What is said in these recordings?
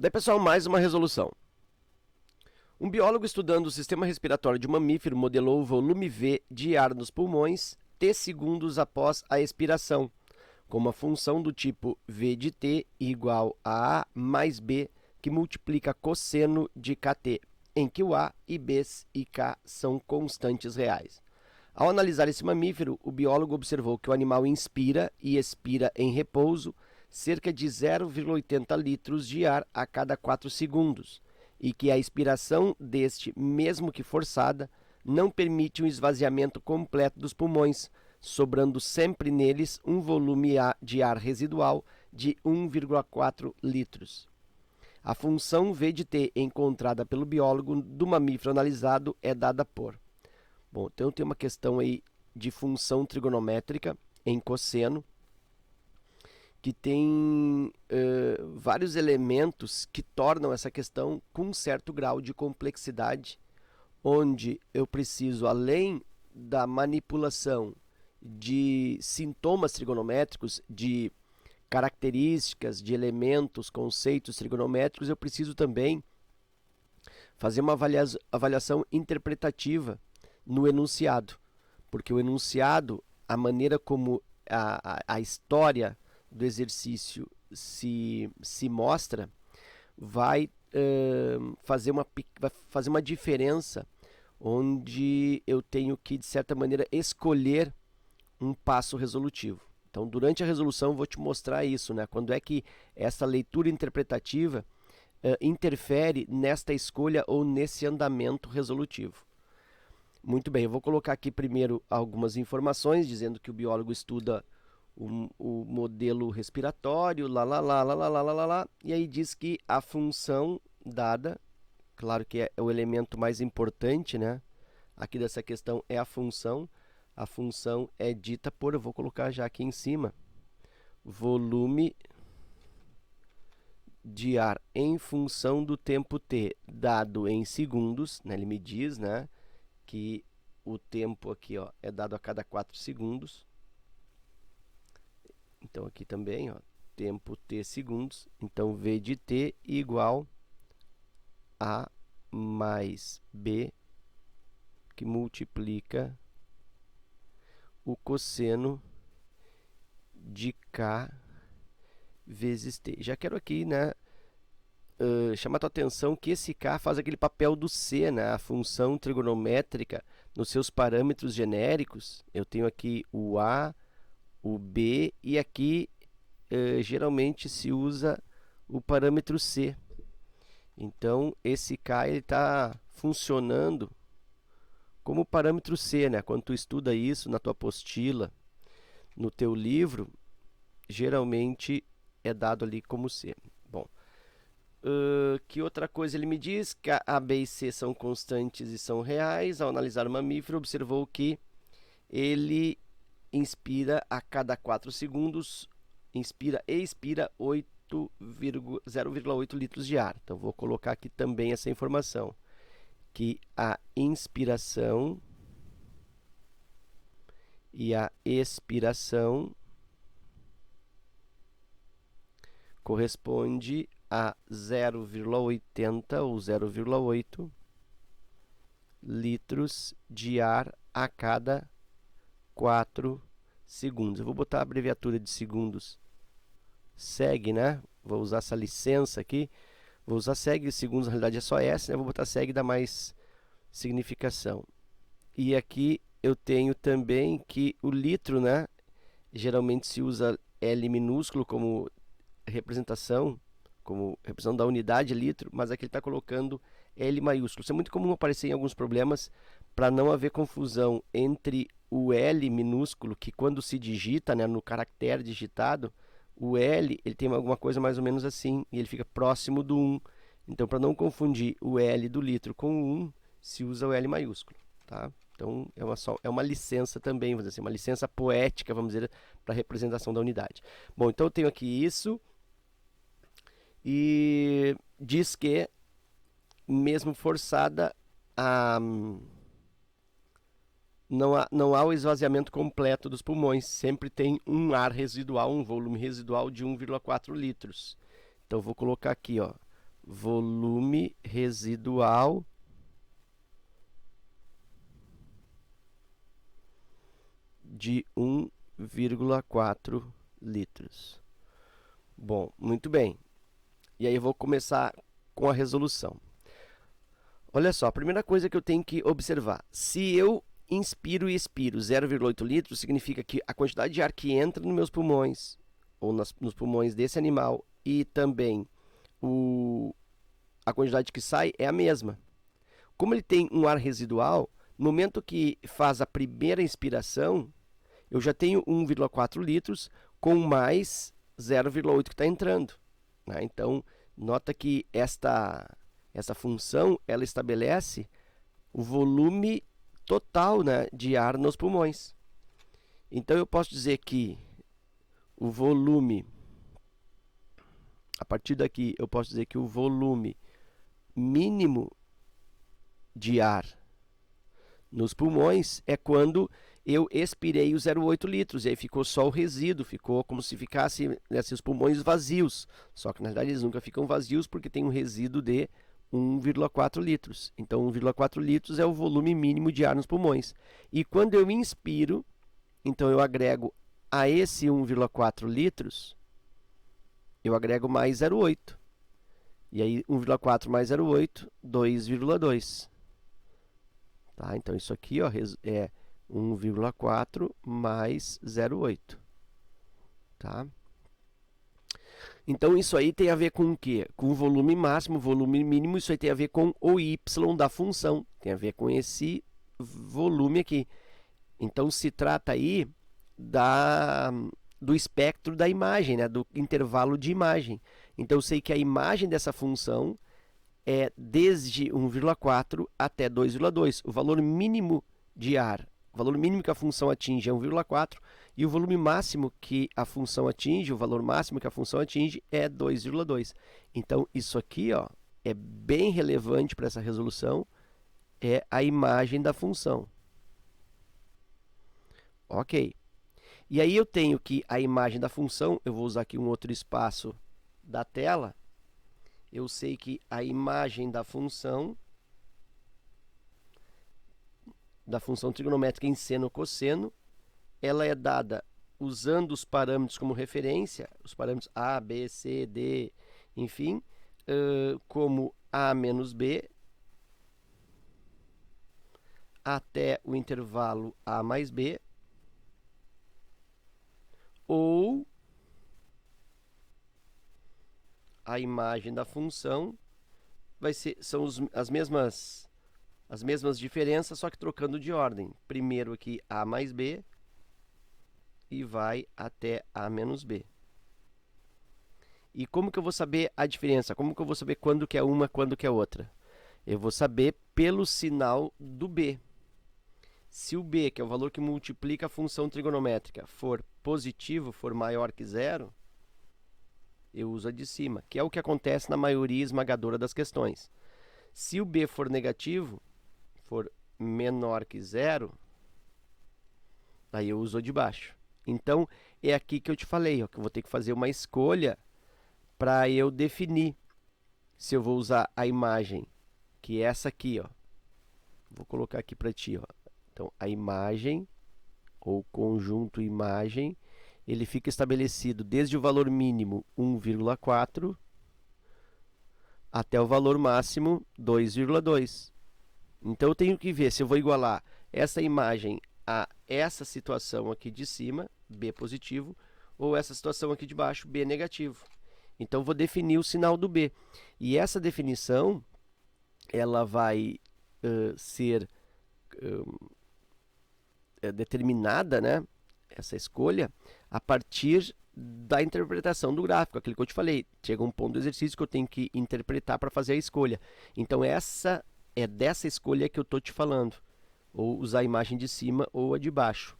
Daí, pessoal, mais uma resolução. Um biólogo estudando o sistema respiratório de um mamífero modelou o volume V de ar nos pulmões T segundos após a expiração, com uma função do tipo V de T igual a A mais B, que multiplica cosseno de Kt, em que o A e B e K são constantes reais. Ao analisar esse mamífero, o biólogo observou que o animal inspira e expira em repouso cerca de 0,80 litros de ar a cada 4 segundos, e que a expiração deste, mesmo que forçada, não permite um esvaziamento completo dos pulmões, sobrando sempre neles um volume de ar residual de 1,4 litros. A função V de T encontrada pelo biólogo do mamífero analisado é dada por... Bom, então tem uma questão aí de função trigonométrica em cosseno, que tem vários elementos que tornam essa questão com um certo grau de complexidade, onde eu preciso, além da manipulação de sintomas trigonométricos, de características, de elementos, conceitos trigonométricos, eu preciso também fazer uma avaliação interpretativa no enunciado, porque o enunciado, a maneira como a história do exercício se mostra, vai fazer uma diferença, onde eu tenho que, de certa maneira, escolher um passo resolutivo. Então, durante a resolução, eu vou te mostrar isso, né? Quando é que essa leitura interpretativa interfere nesta escolha ou nesse andamento resolutivo. Muito bem, eu vou colocar aqui primeiro algumas informações, dizendo que o biólogo estuda o modelo respiratório, e aí diz que a função dada, claro que é o elemento mais importante, né? Aqui dessa questão é a função é dita por, eu vou colocar já aqui em cima, volume de ar em função do tempo t dado em segundos, né? Ele me diz, né, que o tempo aqui, ó, é dado a cada 4 segundos. Então aqui também, ó, tempo t segundos. Então V de t igual a mais b, que multiplica o cosseno de k vezes t. Já quero aqui, né, chamar a tua atenção que esse k faz aquele papel do c, né, a função trigonométrica nos seus parâmetros genéricos. Eu tenho aqui o a, o b, e aqui geralmente se usa o parâmetro c. Então esse k está funcionando como parâmetro c, né? Quando tu estuda isso na tua apostila, no teu livro, geralmente é dado ali como c. Bom, que outra coisa ele me diz? Que a b e c são constantes e são reais. Ao analisar o mamífero, observou que ele inspira a cada 4 segundos, inspira e expira 0,8 litros de ar. Então vou colocar aqui também essa informação, que a inspiração e a expiração corresponde a 0,80 ou 0,8 litros de ar a cada 4 segundos. Eu vou botar a abreviatura de segundos seg, né? Vou usar essa licença aqui. Vou usar seg, segundos na realidade é só S, né? Vou botar seg, dá mais significação. E aqui eu tenho também que o litro, né? Geralmente se usa L minúsculo como representação da unidade litro, mas aqui ele está colocando L maiúsculo. Isso é muito comum aparecer em alguns problemas, para não haver confusão entre o L minúsculo, que quando se digita, né, no caractere digitado, o L ele tem alguma coisa mais ou menos assim, e ele fica próximo do 1. Então, para não confundir o L do litro com o 1, se usa o L maiúsculo, tá? Então, é uma licença também, vamos dizer assim, uma licença poética, vamos dizer, para a representação da unidade. Bom, então eu tenho aqui isso, e diz que, mesmo forçada, não há o esvaziamento completo dos pulmões, sempre tem um ar residual, um volume residual de 1,4 litros. Então, vou colocar aqui, ó, volume residual de 1,4 litros. Bom, muito bem. E aí eu vou começar com a resolução. Olha só, a primeira coisa que eu tenho que observar. Se eu inspiro e expiro 0,8 litros, significa que a quantidade de ar que entra nos meus pulmões, ou nos pulmões desse animal, e também a quantidade que sai é a mesma. Como ele tem um ar residual, no momento que faz a primeira inspiração, eu já tenho 1,4 litros com mais 0,8 que está entrando. Né? Então, nota que essa função ela estabelece o volume total, né, de ar nos pulmões. Então, eu posso dizer que o volume, a partir daqui, eu posso dizer que o volume mínimo de ar nos pulmões é quando eu expirei os 0,8 litros, e aí ficou só o resíduo, ficou como se ficasse os pulmões vazios, só que na verdade eles nunca ficam vazios porque tem um resíduo de 1,4 litros. Então 1,4 litros é o volume mínimo de ar nos pulmões. E quando eu inspiro, então eu agrego a esse 1,4 litros, eu agrego mais 0,8. E aí 1,4 mais 0,8, 2,2. Tá? Então isso aqui ó, é 1,4 mais 0,8. Tá? Então isso aí tem a ver com o quê? Com o volume máximo, volume mínimo, isso aí tem a ver com o y da função. Tem a ver com esse volume aqui. Então se trata aí do espectro da imagem, né? Do intervalo de imagem. Então eu sei que a imagem dessa função é desde 1,4 até 2,2. O valor mínimo de ar, o valor mínimo que a função atinge é 1,4 e o volume máximo que a função atinge, o valor máximo que a função atinge é 2,2. Então isso aqui ó, é bem relevante para essa resolução, é a imagem da função. Ok. E aí eu tenho que a imagem da função, eu vou usar aqui um outro espaço da tela, eu sei que a imagem da função trigonométrica em seno cosseno, ela é dada usando os parâmetros como referência, os parâmetros A, B, C, D, enfim, como A menos B, até o intervalo A mais B, ou a imagem da função são as mesmas diferenças, só que trocando de ordem. Primeiro aqui A mais B e vai até A menos B. E como que eu vou saber a diferença? Como que eu vou saber quando que é uma, quando que é outra? Eu vou saber pelo sinal do B. Se o B, que é o valor que multiplica a função trigonométrica, for positivo, for maior que zero, eu uso a de cima, que é o que acontece na maioria esmagadora das questões. Se o B for negativo, for menor que zero, aí eu uso a de baixo. Então, é aqui que eu te falei, ó, que eu vou ter que fazer uma escolha para eu definir se eu vou usar a imagem, que é essa aqui, ó. Vou colocar aqui para ti, ó. Então, a imagem, ou conjunto imagem, ele fica estabelecido desde o valor mínimo 1,4 até o valor máximo 2,2. Então, eu tenho que ver se eu vou igualar essa imagem a essa situação aqui de cima, B positivo, ou essa situação aqui de baixo, B negativo. Então, eu vou definir o sinal do B. E essa definição, ela vai ser determinada, né, essa escolha, a partir da interpretação do gráfico, aquilo que eu te falei. Chega um ponto do exercício que eu tenho que interpretar para fazer a escolha. Então, essa é dessa escolha que eu estou te falando. Ou usar a imagem de cima ou a de baixo.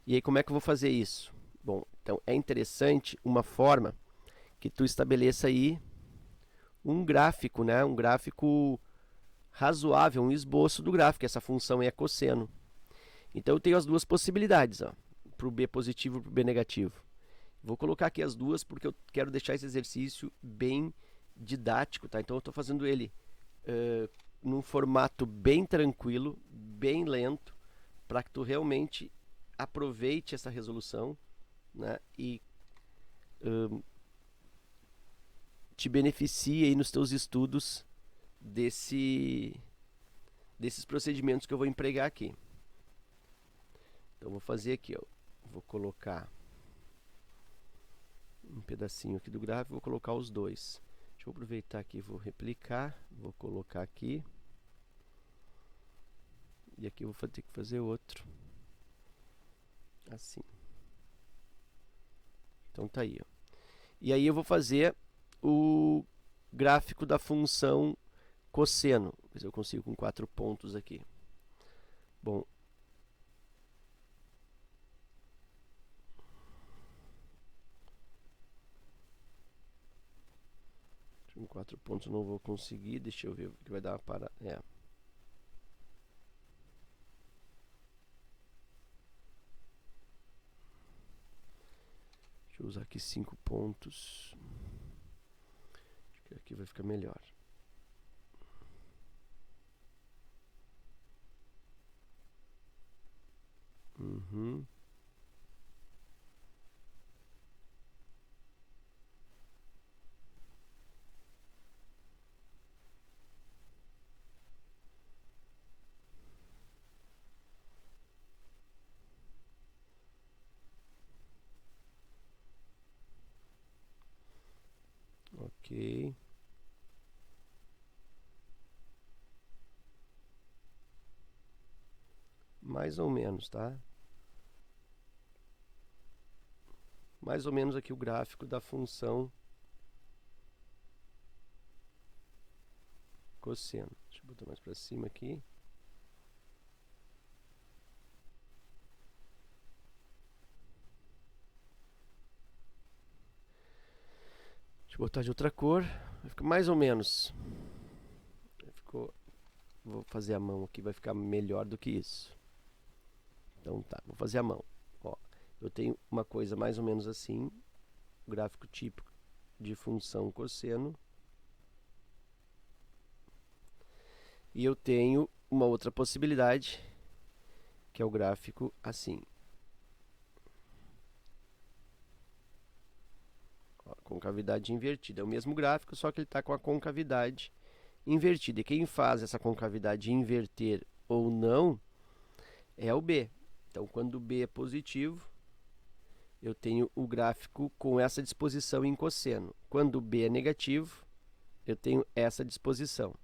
E aí, como é que eu vou fazer isso? Bom, então, é interessante uma forma que tu estabeleça aí um gráfico, né? Um gráfico razoável, um esboço do gráfico. Essa função é cosseno. Então, eu tenho as duas possibilidades, para o B positivo e para o B negativo. Vou colocar aqui as duas porque eu quero deixar esse exercício bem didático, tá? Então eu estou fazendo ele num formato bem tranquilo, bem lento, para que tu realmente aproveite essa resolução, né? E te beneficie aí nos teus estudos desses procedimentos que eu vou empregar aqui. Então vou fazer aqui, ó. Vou colocar um pedacinho aqui do gráfico, vou colocar os dois. Deixa eu aproveitar aqui, vou replicar, vou colocar aqui. E aqui eu vou ter que fazer outro. Assim. Então tá aí, ó. E aí eu vou fazer o gráfico da função cosseno. Ver se eu consigo com 4 pontos aqui. Bom. Com 4 pontos eu não vou conseguir. Deixa eu ver o que vai dar para... Deixa eu usar aqui 5 pontos. Acho que aqui vai ficar melhor. Ok. Mais ou menos, tá? Mais ou menos aqui o gráfico da função cosseno. Deixa eu botar mais para cima aqui. Deixa eu botar de outra cor. Vai ficar mais ou menos. Ficou... Vou fazer a mão aqui, vai ficar melhor do que isso. Então tá, vou fazer a mão. Ó, eu tenho uma coisa mais ou menos assim. Gráfico típico de função cosseno. E eu tenho uma outra possibilidade, que é o gráfico assim. Ó, concavidade invertida. É o mesmo gráfico, só que ele está com a concavidade invertida. E quem faz essa concavidade inverter ou não é o B. Então, quando o B é positivo, eu tenho o gráfico com essa disposição em cosseno. Quando o B é negativo, eu tenho essa disposição.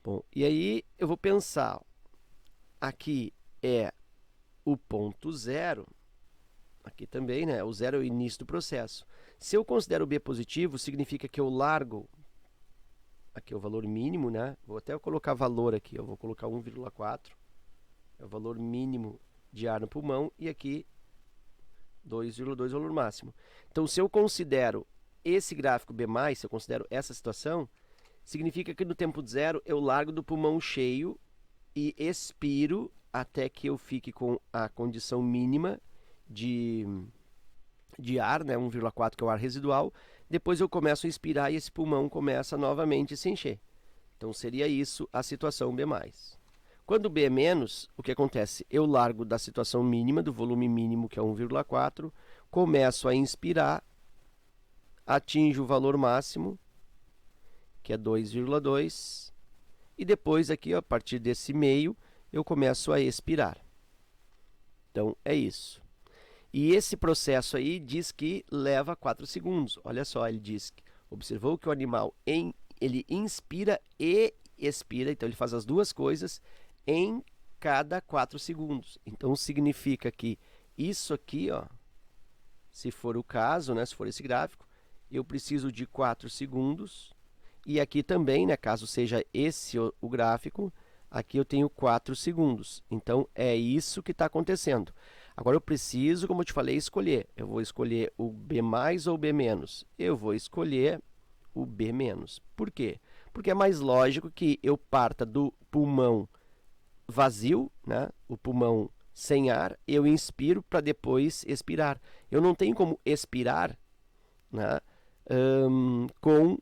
Bom, e aí eu vou pensar, aqui é o ponto zero, aqui também, né? O zero é o início do processo. Se eu considero o B positivo, significa que eu largo, aqui é o valor mínimo, né? Vou até colocar valor aqui, eu vou colocar 1,4, é o valor mínimo de ar no pulmão, e aqui 2,2 valor máximo. Então, se eu considero esse gráfico B+, se eu considero essa situação, significa que no tempo zero eu largo do pulmão cheio e expiro até que eu fique com a condição mínima de ar, né, 1,4 que é o ar residual. Depois eu começo a expirar e esse pulmão começa novamente a se encher. Então seria isso a situação B+. Quando B é menos, o que acontece? Eu largo da situação mínima, do volume mínimo, que é 1,4, começo a inspirar, atinjo o valor máximo, que é 2,2, e depois aqui, ó, a partir desse meio, eu começo a expirar. Então, é isso. E esse processo aí diz que leva 4 segundos. Olha só, ele diz que observou que o animal ele inspira e expira, então ele faz as duas coisas em cada 4 segundos. Então, significa que isso aqui, ó, se for o caso, né, se for esse gráfico, eu preciso de 4 segundos. E aqui também, né, caso seja esse o gráfico, aqui eu tenho 4 segundos. Então, é isso que está acontecendo. Agora, eu preciso, como eu te falei, escolher. Eu vou escolher o B+ ou o B-. Eu vou escolher o B-. Por quê? Porque é mais lógico que eu parta do pulmão vazio, né, o pulmão sem ar, eu inspiro para depois expirar. Eu não tenho como expirar, né, com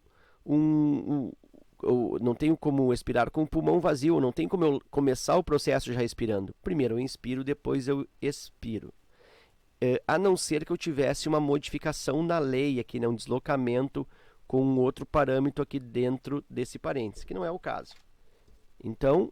não tenho como expirar com o pulmão vazio, eu não tenho como eu começar o processo já respirando. Primeiro eu inspiro, depois eu expiro. A não ser que eu tivesse uma modificação na lei aqui, né, um deslocamento com um outro parâmetro aqui dentro desse parênteses, que não é o caso. Então,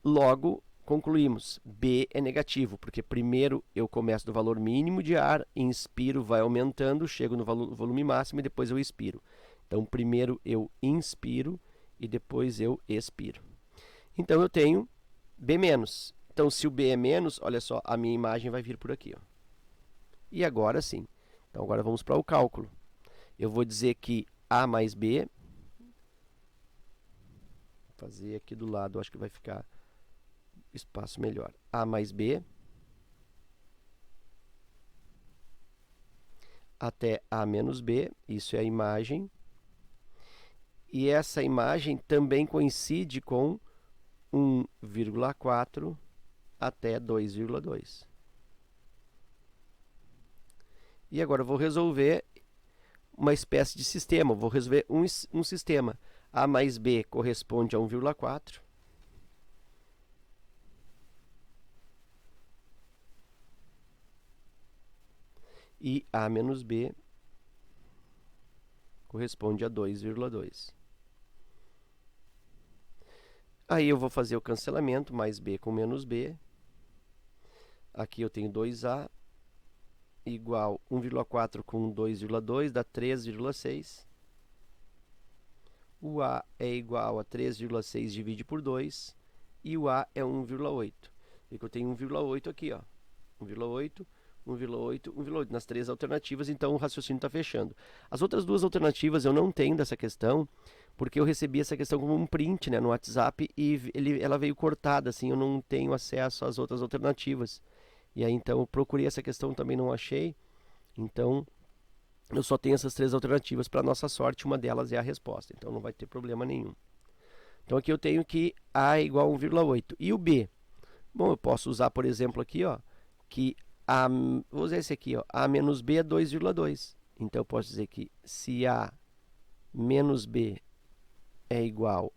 logo, concluímos, B é negativo, porque primeiro eu começo do valor mínimo de ar, inspiro, vai aumentando, chego no volume máximo e depois eu expiro. Então, primeiro eu inspiro e depois eu expiro. Então, eu tenho B-. Então, se o B é menos, olha só, a minha imagem vai vir por aqui, ó. E agora sim. Então, agora vamos para o cálculo. Eu vou dizer que A mais B, vou fazer aqui do lado, acho que vai ficar espaço melhor. A mais B até A menos B, isso é a imagem. E essa imagem também coincide com 1,4 até 2,2. E agora eu vou resolver uma espécie de sistema. Eu vou resolver um sistema. A mais B corresponde a 1,4. E A menos B corresponde a 2,2. Aí eu vou fazer o cancelamento, mais B com menos B. Aqui eu tenho 2A igual 1,4 com 2,2 dá 3,6. O A é igual a 3,6 divide por 2 e o A é 1,8. E que eu tenho 1,8 aqui, ó. 1,8, 1,8, 1,8 nas três alternativas, então o raciocínio está fechando. As outras duas alternativas eu não tenho dessa questão, porque eu recebi essa questão como um print, né, no WhatsApp e ela veio cortada, assim, eu não tenho acesso às outras alternativas. E aí, então, eu procurei essa questão, também não achei. Então, eu só tenho essas três alternativas. Para nossa sorte, uma delas é a resposta. Então, não vai ter problema nenhum. Então, aqui eu tenho que A é igual a 1,8. E o B? Bom, eu posso usar, por exemplo, aqui, ó, que A, vou usar esse aqui, ó, A menos B é 2,2. Então, eu posso dizer que se A menos B é igual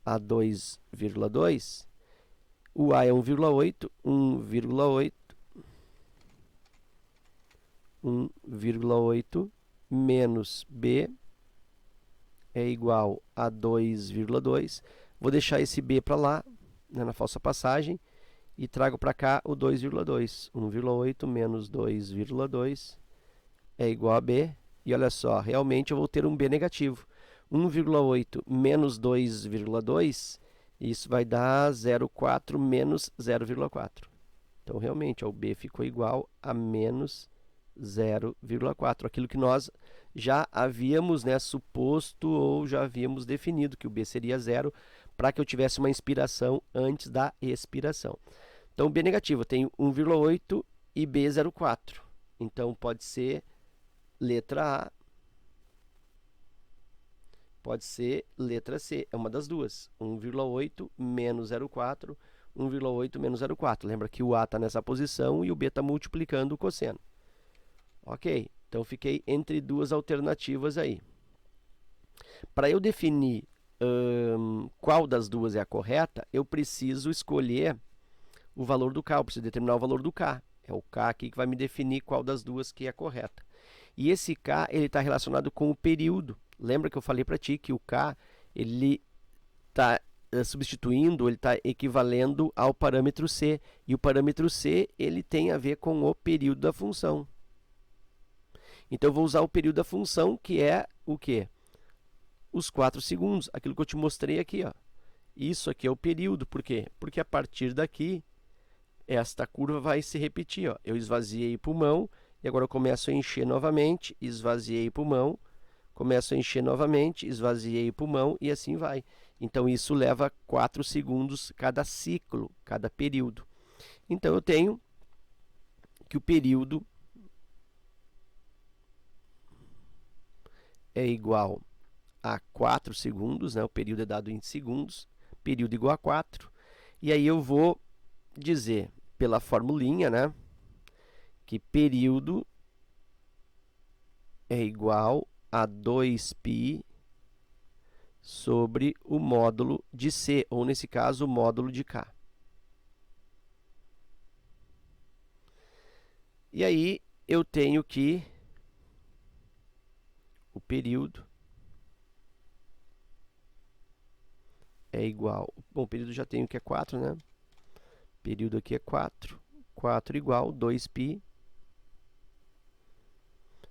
a 2,2, o A é 1,8, 1,8 menos B é igual a 2,2. Vou deixar esse B para lá, né, na falsa passagem, e trago para cá o 2,2. 1,8 menos 2,2 é igual a B. E olha só, realmente eu vou ter um B negativo. 1,8 menos 2,2, isso vai dar 0,4 menos 0,4. Então, realmente, ó, o B ficou igual a menos 0,4. Aquilo que nós já havíamos, né, suposto ou já havíamos definido, que o B seria 0, para que eu tivesse uma inspiração antes da expiração. Então, B negativo, eu tenho 1,8 e B 0,4. Então, pode ser letra A, pode ser letra C, é uma das duas. 1,8 menos 0,4, 1,8 menos 0,4. Lembra que o A está nessa posição e o B está multiplicando o cosseno. Ok, então fiquei entre duas alternativas aí. Para eu definir qual das duas é a correta, eu preciso escolher o valor do K, eu preciso determinar o valor do K. É o K aqui que vai me definir qual das duas que é a correta. E esse K está relacionado com o período. Lembra que eu falei para ti que o K ele está substituindo, ele está equivalendo ao parâmetro C. E o parâmetro C ele tem a ver com o período da função. Então, eu vou usar o período da função, que é o quê? Os 4 segundos, aquilo que eu te mostrei aqui, ó. Isso aqui é o período, por quê? Porque a partir daqui, esta curva vai se repetir, ó. Eu esvaziei o pulmão, e agora eu começo a encher novamente, esvaziei o pulmão, começo a encher novamente, esvaziei o pulmão, e assim vai. Então, isso leva 4 segundos cada ciclo, cada período. Então, eu tenho que o período é igual a 4 segundos, né? O período é dado em segundos, período igual a 4. E aí eu vou dizer, pela formulinha, né, que período é igual a 2π sobre o módulo de C, ou nesse caso, o módulo de K. E aí eu tenho que o período é igual... Bom, o período já tenho que é 4, né? Período aqui é 4. 4 igual 2π.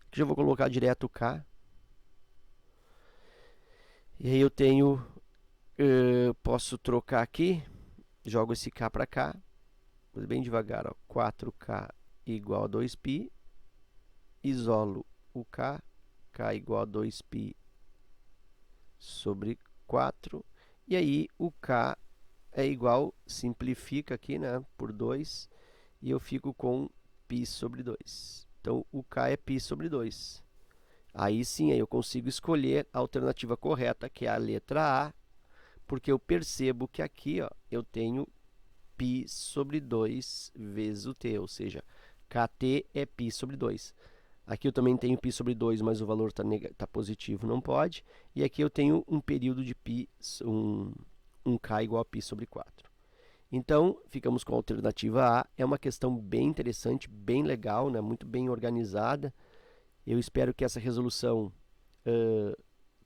Aqui já vou colocar direto K. E aí eu tenho... posso trocar aqui. Jogo esse K para cá. Bem devagar, ó. 4K igual a 2π. Isolo o K. K igual a 2π sobre 4. E aí o K é igual, simplifica aqui, né, por 2. E eu fico com π sobre 2. Então, o K é π sobre 2. Aí sim, aí eu consigo escolher a alternativa correta, que é a letra A, porque eu percebo que aqui, ó, eu tenho π sobre 2 vezes o t, ou seja, kt é π sobre 2. Aqui eu também tenho π sobre 2, mas o valor tá positivo, não pode. E aqui eu tenho um período de π, um k igual a π sobre 4. Então, ficamos com a alternativa A. É uma questão bem interessante, bem legal, né? Muito bem organizada. Eu espero que essa resolução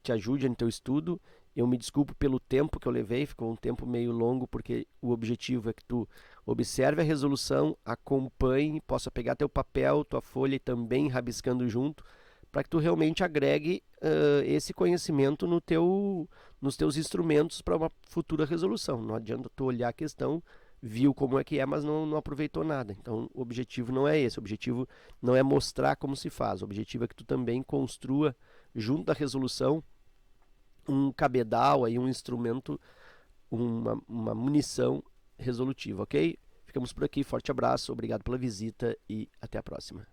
te ajude no teu estudo. Eu me desculpo pelo tempo que eu levei, ficou um tempo meio longo, porque o objetivo é que tu observe a resolução, acompanhe, possa pegar teu papel, tua folha e também rabiscando junto, para que tu realmente agregue esse conhecimento nos teus instrumentos para uma futura resolução. Não adianta tu olhar a questão, viu como é que é, mas não aproveitou nada. Então, o objetivo não é esse. O objetivo não é mostrar como se faz. O objetivo é que tu também construa, junto da resolução, um cabedal, aí, um instrumento, uma munição resolutiva, ok? Ficamos por aqui. Forte abraço, obrigado pela visita e até a próxima.